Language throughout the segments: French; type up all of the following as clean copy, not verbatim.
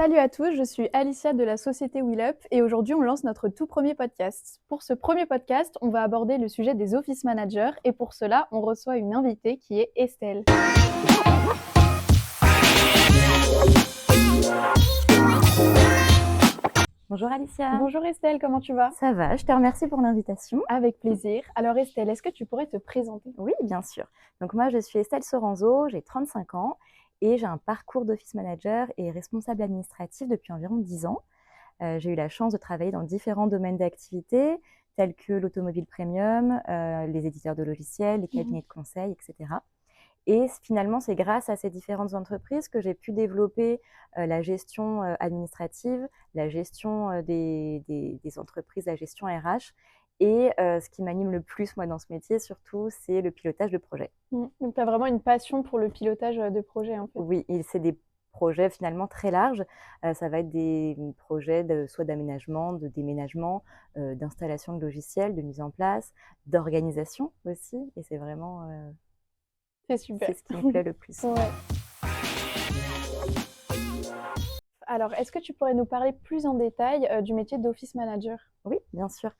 Salut à tous, je suis Alicia de la société WheelUp et aujourd'hui on lance notre tout premier podcast. Pour ce premier podcast, on va aborder le sujet des office managers et pour cela, on reçoit une invitée qui est Estelle. Bonjour Alicia. Bonjour Estelle, comment tu vas? Ça va, je te remercie pour l'invitation. Avec plaisir. Alors Estelle, est-ce que tu pourrais te présenter? Oui, bien sûr. Donc moi, je suis Estelle Soranzo, j'ai 35 ans et j'ai un parcours d'office manager et responsable administratif depuis environ 10 ans. J'ai eu la chance de travailler dans différents domaines d'activité, tels que l'automobile premium, les éditeurs de logiciels, les cabinets de conseil, etc. Et finalement, c'est grâce à ces différentes entreprises que j'ai pu développer la gestion administrative, la gestion des entreprises, la gestion RH. Et ce qui m'anime le plus, moi, dans ce métier, surtout, c'est le pilotage de projet. Donc tu as vraiment une passion pour le pilotage de projet en fait. Oui, et c'est des projets finalement très larges. Ça va être des projets soit d'aménagement, de déménagement, d'installation de logiciels, de mise en place, d'organisation aussi. Et c'est vraiment C'est super. ce qui me plaît le plus. Ouais. Alors, est-ce que tu pourrais nous parler plus en détail du métier d'office manager? Oui, bien sûr.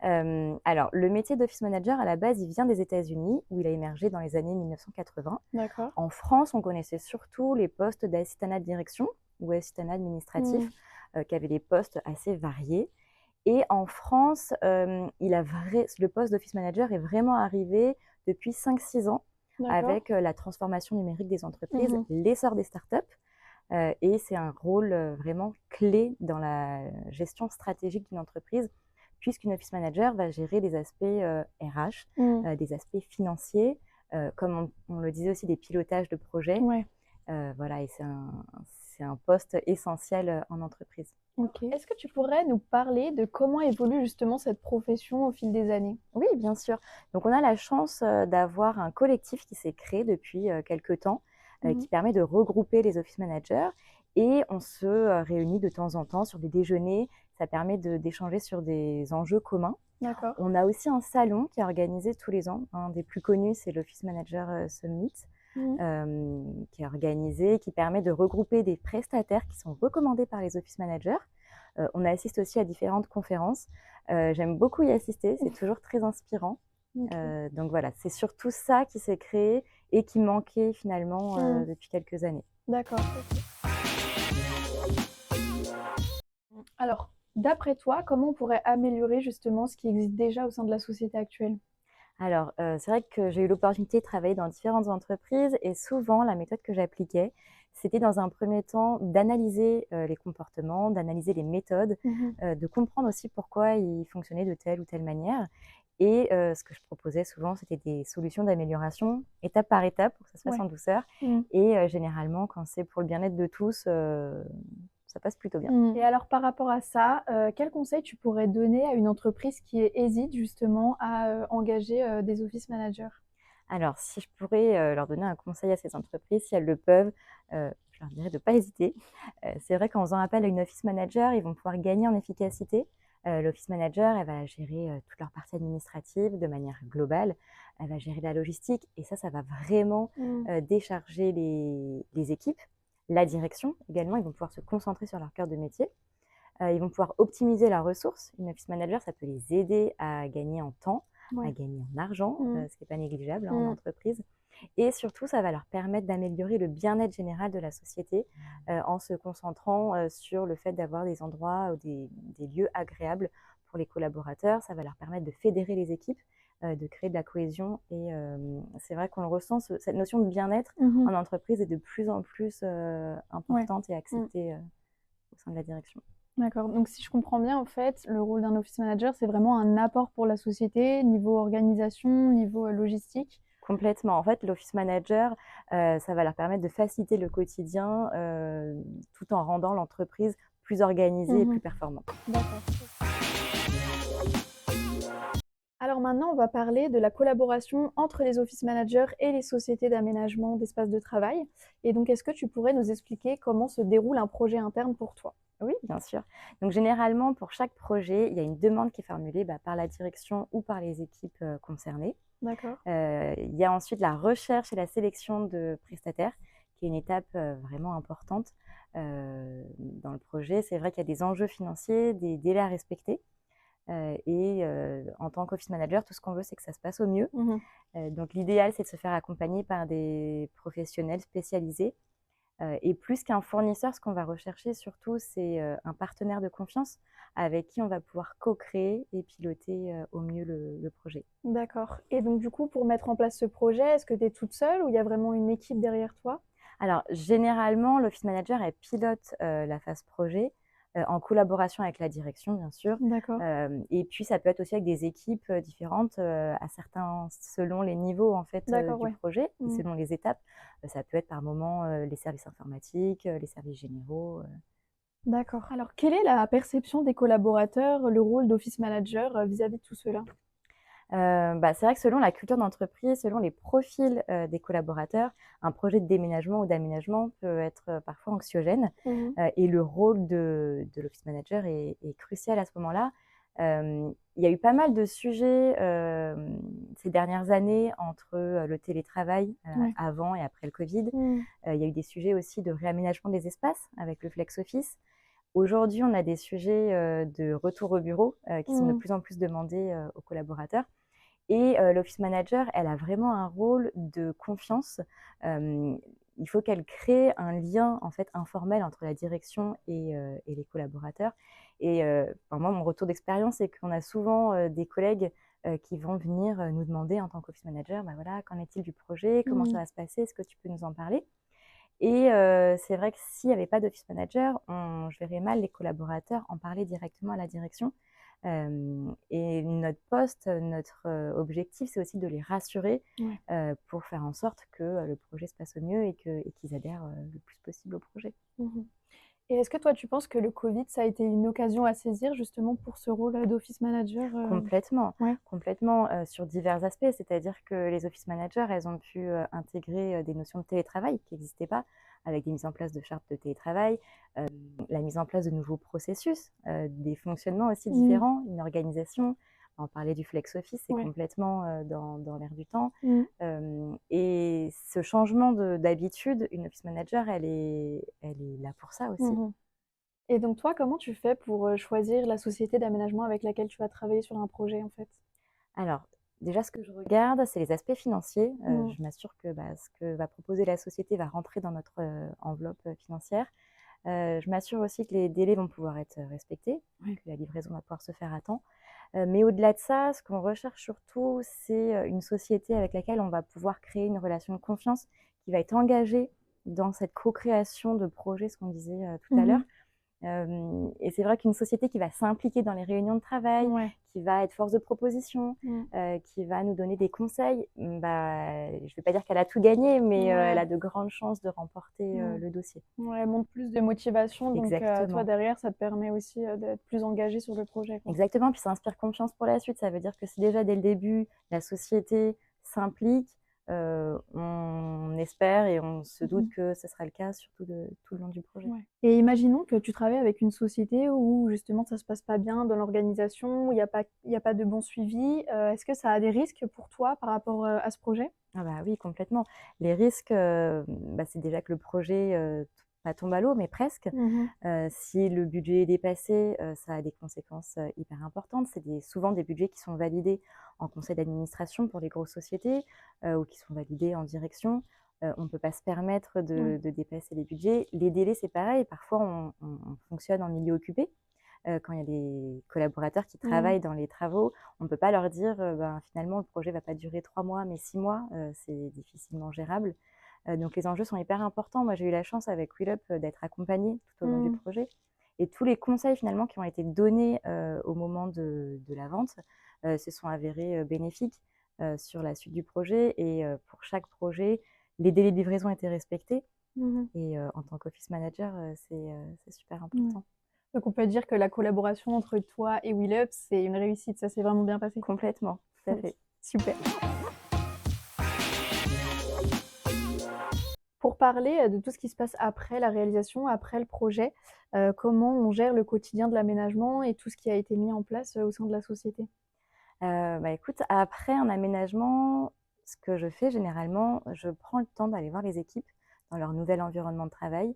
Alors, le métier d'office manager, à la base, il vient des États-Unis, où il a émergé dans les années 1980. D'accord. En France, on connaissait surtout les postes d'assistanat de direction ou assistanat administratif, qui avaient des postes assez variés. Et en France, le poste d'office manager est vraiment arrivé depuis 5-6 ans, D'accord. avec la transformation numérique des entreprises, Mhm. l'essor des startups. Et c'est un rôle vraiment clé dans la gestion stratégique d'une entreprise, puisqu'une office manager va gérer des aspects RH, Mhm. des aspects financiers, comme on le disait aussi, des pilotages de projets. Ouais. Voilà, et c'est un poste essentiel en entreprise. Ok. Est-ce que tu pourrais nous parler de comment évolue justement cette profession au fil des années? Oui, bien sûr. Donc, on a la chance d'avoir un collectif qui s'est créé depuis quelques temps, Mhm. qui permet de regrouper les office managers. Et on se réunit de temps en temps sur des déjeuners. Ça permet d'échanger sur des enjeux communs. D'accord. On a aussi un salon qui est organisé tous les ans. Un des plus connus, c'est l'Office Manager Summit, Mhm. qui est organisé, qui permet de regrouper des prestataires qui sont recommandés par les office managers. On assiste aussi à différentes conférences. J'aime beaucoup y assister, c'est toujours très inspirant. Ok. Donc voilà, c'est surtout ça qui s'est créé et qui manquait finalement Mhm. depuis quelques années. D'accord. Ok. Alors, d'après toi, comment on pourrait améliorer justement ce qui existe déjà au sein de la société actuelle? Alors, c'est vrai que j'ai eu l'opportunité de travailler dans différentes entreprises et souvent, la méthode que j'appliquais, c'était dans un premier temps d'analyser les comportements, d'analyser les méthodes, Mhm. de comprendre aussi pourquoi ils fonctionnaient de telle ou telle manière. Et ce que je proposais souvent, c'était des solutions d'amélioration, étape par étape, pour que ça se fasse Ouais. en douceur. Mhm. Et généralement, quand c'est pour le bien-être de tous, ça passe plutôt bien. Et alors par rapport à ça, quel conseil tu pourrais donner à une entreprise qui hésite justement à engager des office managers? Alors, si je pourrais leur donner un conseil à ces entreprises, si elles le peuvent, je leur dirais de ne pas hésiter. C'est vrai qu'en faisant appel à une office manager, ils vont pouvoir gagner en efficacité. L'office manager, elle va gérer toute leur partie administrative de manière globale. Elle va gérer la logistique et ça va vraiment Mhm. décharger les équipes. La direction également, ils vont pouvoir se concentrer sur leur cœur de métier. Ils vont pouvoir optimiser leurs ressources. Une office manager, ça peut les aider à gagner en temps, à Ouais. gagner en argent, Mhm. ce qui n'est pas négligeable en Mhm. entreprise. Et surtout, ça va leur permettre d'améliorer le bien-être général de la société en se concentrant sur le fait d'avoir des endroits ou des lieux agréables pour les collaborateurs. Ça va leur permettre de fédérer les équipes, de créer de la cohésion. Et c'est vrai qu'on le ressent, cette notion de bien-être Mhm. en entreprise est de plus en plus Ouais. importante et Mhm. acceptée au sein de la direction. D'accord. Donc si je comprends bien, en fait, le rôle d'un office manager, c'est vraiment un apport pour la société, niveau organisation, niveau logistique. Complètement. En fait, l'office manager, ça va leur permettre de faciliter le quotidien, tout en rendant l'entreprise plus organisée et Mhm. plus performante. D'accord. Alors maintenant, on va parler de la collaboration entre les office managers et les sociétés d'aménagement d'espaces de travail. Et donc, est-ce que tu pourrais nous expliquer comment se déroule un projet interne pour toi? Oui, bien sûr. Donc généralement, pour chaque projet, il y a une demande qui est formulée par la direction ou par les équipes concernées. D'accord. Il y a ensuite la recherche et la sélection de prestataires, qui est une étape vraiment importante. dans le projet. C'est vrai qu'il y a des enjeux financiers, des délais à respecter. En tant qu'office manager, tout ce qu'on veut, c'est que ça se passe au mieux. Mmh. Donc l'idéal, c'est de se faire accompagner par des professionnels spécialisés. Et plus qu'un fournisseur, ce qu'on va rechercher surtout, c'est un partenaire de confiance avec qui on va pouvoir co-créer et piloter au mieux le projet. D'accord, et donc du coup, pour mettre en place ce projet, est-ce que tu es toute seule ou il y a vraiment une équipe derrière toi? Alors, généralement, l'office manager, elle pilote la phase projet en collaboration avec la direction, bien sûr. D'accord, Et puis, ça peut être aussi avec des équipes différentes, à certains, selon les niveaux en fait d'accord, du ouais. projet et Mmh. selon les étapes. Ça peut être par moment les services informatiques, les services généraux. D'accord. Alors, quelle est la perception des collaborateurs, le rôle d'office manager, vis-à-vis de tout cela? C'est vrai que selon la culture d'entreprise, selon les profils des collaborateurs, un projet de déménagement ou d'aménagement peut être parfois anxiogène. Mmh. Et le rôle de l'office manager est crucial à ce moment-là. Il y a eu pas mal de sujets ces dernières années entre le télétravail Ouais. avant et après le Covid. Mmh. Il y a eu des sujets aussi de réaménagement des espaces avec le flex office. Aujourd'hui, on a des sujets de retour au bureau qui sont de Mmh. plus en plus demandés aux collaborateurs. Et l'office manager, elle a vraiment un rôle de confiance. Hem, il faut qu'elle crée un lien, en fait, informel entre la direction et les collaborateurs. Moi, mon retour d'expérience, c'est qu'on a souvent, des collègues, qui vont venir, nous demander en tant qu'office manager: «Bah, voilà, qu'en est-il du projet? Comment ça Mmh. va se passer? Est-ce que tu peux nous en parler?» C'est vrai que s'il n'y avait pas d'office manager, je verrais mal les collaborateurs en parler directement à la direction. Et notre poste, notre objectif, c'est aussi de les rassurer Ouais. pour faire en sorte que le projet se passe au mieux et qu'ils adhèrent le plus possible au projet. Mmh. Et est-ce que toi, tu penses que le Covid, ça a été une occasion à saisir justement pour ce rôle, d'office manager, Complètement, Ouais. complètement, sur divers aspects. C'est-à-dire que les office managers, elles ont pu, intégrer, des notions de télétravail qui n'existaient pas, avec des mises en place de chartes de télétravail, hem, la mise en place de nouveaux processus, des fonctionnements aussi Mmh. différents, une organisation. On parlait du flex office, c'est Ouais. complètement, dans l'air du temps. Mmh. Et ce changement d'habitude, une office manager, elle est là pour ça aussi. Mmh. Et donc toi, comment tu fais pour, choisir la société d'aménagement avec laquelle tu vas travailler sur un projet, en fait? Alors, déjà, ce que je regarde, c'est les aspects financiers. Mmh. Je m'assure que, ce que va proposer la société va rentrer dans notre, enveloppe, financière. Je m'assure aussi que les délais vont pouvoir être, respectés, Ouais. que la livraison va pouvoir se faire à temps. Mais au-delà de ça, ce qu'on recherche surtout, c'est, une société avec laquelle on va pouvoir créer une relation de confiance, qui va être engagée dans cette co-création de projets, ce qu'on disait, tout à Mmh. l'heure. Et c'est vrai qu'une société qui va s'impliquer dans les réunions de travail, Ouais. qui va être force de proposition, Mmh. qui va nous donner des conseils, je ne vais pas dire qu'elle a tout gagné, mais elle Ouais. a de grandes chances de remporter, Mmh. le dossier. Ouais, montre plus de motivation, donc toi Exactement. derrière, ça te permet aussi, d'être plus engagé sur le projet, quoi. Exactement, puis ça inspire confiance pour la suite. Ça veut dire que si déjà dès le début, la société s'implique, on espère et on se doute Mmh. que ce sera le cas surtout de tout le long du projet. Ouais, et imaginons que tu travailles avec une société où justement ça se passe pas bien dans l'organisation, où il y a pas de bon suivi, est-ce que ça a des risques pour toi par rapport, à ce projet? Ah bah oui, complètement. Les risques, c'est déjà que le projet, pas tombe à l'eau, mais presque. Mmh. Si le budget est dépassé, ça a des conséquences, hyper importantes. C'est souvent des budgets qui sont validés en conseil d'administration pour les grosses sociétés, ou qui sont validés en direction. On ne peut pas se permettre Ouais. de dépasser les budgets. Les délais, c'est pareil. Parfois, on fonctionne en milieu occupé. Quand il y a des collaborateurs qui Mmh. travaillent dans les travaux, on ne peut pas leur dire, finalement le projet ne va pas durer 3 mois mais 6 mois, c'est difficilement gérable. Donc les enjeux sont hyper importants. Moi, j'ai eu la chance avec WheelUp, d'être accompagnée tout au long du Mmh. projet et tous les conseils finalement qui ont été donnés, au moment de la vente, se sont avérés, bénéfiques, sur la suite du projet pour chaque projet, les délais de livraison étaient respectés Mmh. en tant qu'office manager, c'est super Ouais. important. Donc on peut dire que la collaboration entre toi et WheelUp, c'est une réussite, ça s'est vraiment bien passé? Complètement, tout à OK, fait. super. Pour parler, de tout ce qui se passe après la réalisation, après le projet, comment on gère le quotidien de l'aménagement et tout ce qui a été mis en place, au sein de la société? Écoute, après un aménagement, ce que je fais généralement, je prends le temps d'aller voir les équipes dans leur nouvel environnement de travail.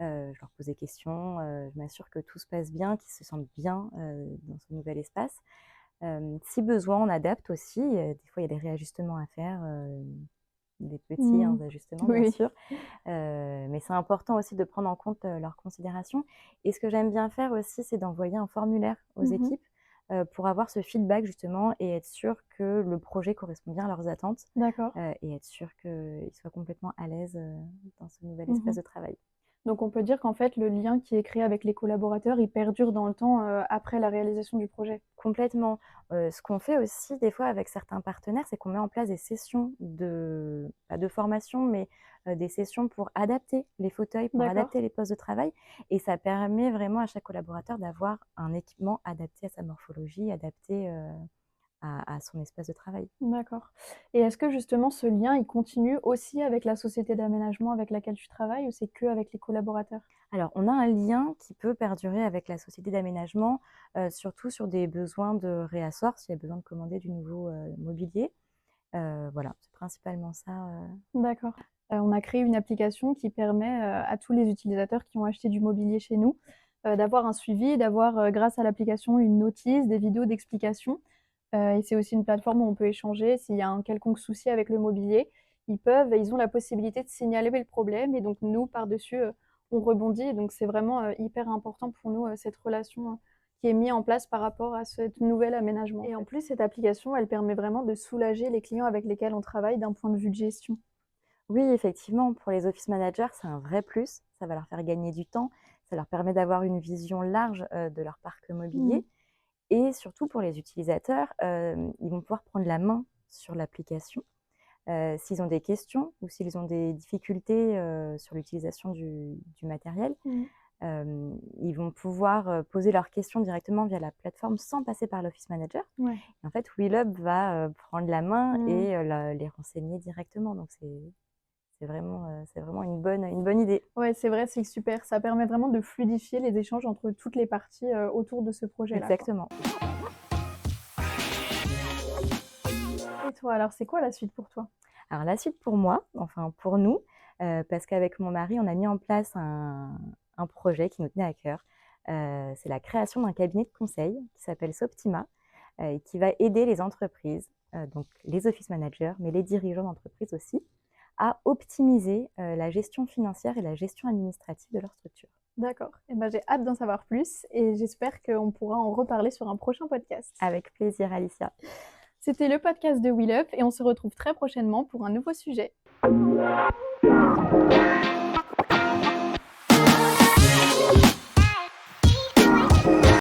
Je leur pose des questions, je m'assure que tout se passe bien, qu'ils se sentent bien dans ce nouvel espace. Si besoin, on adapte aussi. Des fois, il y a des réajustements à faire, des petits Mmh. ajustements, bien Oui. sûr. Mais c'est important aussi de prendre en compte leurs considérations. Et ce que j'aime bien faire aussi, c'est d'envoyer un formulaire aux Mmh. équipes pour avoir ce feedback justement et être sûr que le projet correspond bien à leurs attentes D'accord. et être sûr qu'ils soient complètement à l'aise dans ce nouvel espace Mmh. de travail. Donc on peut dire qu'en fait, le lien qui est créé avec les collaborateurs, il perdure dans le temps, après la réalisation du projet? Complètement. Ce qu'on fait aussi des fois avec certains partenaires, c'est qu'on met en place des sessions pas de formation, mais des sessions pour adapter les fauteuils, pour D'accord, adapter les postes de travail et ça permet vraiment à chaque collaborateur d'avoir un équipement adapté à sa morphologie, adapté, à son espace de travail. d'accord. Et est-ce que justement ce lien, il continue aussi avec la société d'aménagement avec laquelle tu travailles ou c'est qu'avec les collaborateurs? Alors, on a un lien qui peut perdurer avec la société d'aménagement, surtout sur des besoins de réassort, s'il y a besoin de commander du nouveau, mobilier. Voilà, c'est principalement ça, D'accord. On a créé une application qui permet, à tous les utilisateurs qui ont acheté du mobilier chez nous, d'avoir un suivi, d'avoir, grâce à l'application, une notice, des vidéos d'explication. Et c'est aussi une plateforme où on peut échanger. S'il y a un quelconque souci avec le mobilier, ils ont la possibilité de signaler le problème et donc nous, par-dessus, on rebondit et donc c'est vraiment, hyper important pour nous, cette relation, qui est mise en place par rapport à cet nouvel aménagement, et en plus, cette application, elle permet vraiment de soulager les clients avec lesquels on travaille d'un point de vue de gestion. Oui, effectivement, pour les office managers, c'est un vrai plus. Ça va leur faire gagner du temps. Ça leur permet d'avoir une vision large de leur parc Mmh. mobilier. Et surtout pour les utilisateurs, ils vont pouvoir prendre la main sur l'application. S'ils ont des questions ou s'ils ont des difficultés sur l'utilisation du matériel, Mmh. ils vont pouvoir poser leurs questions directement via la plateforme sans passer par l'office manager. Ouais. Et en fait, WeLub va prendre la main Mmh. et les renseigner directement. Donc, c'est vraiment une bonne idée. Ouais, c'est vrai, c'est super. Ça permet vraiment de fluidifier les échanges entre toutes les parties, autour de ce projet-là, quoi. Exactement. Et toi, alors, c'est quoi la suite pour toi? Alors la suite pour moi, enfin pour nous, parce qu'avec mon mari, on a mis en place un projet qui nous tenait à cœur. C'est la création d'un cabinet de conseil qui s'appelle Soptima, et qui va aider les entreprises, donc les office managers, mais les dirigeants d'entreprise aussi, à optimiser, la gestion financière et la gestion administrative de leur structure. D'accord. Et ben, j'ai hâte d'en savoir plus et j'espère qu'on pourra en reparler sur un prochain podcast. Avec plaisir, Alicia. C'était le podcast de Will Up et on se retrouve très prochainement pour un nouveau sujet.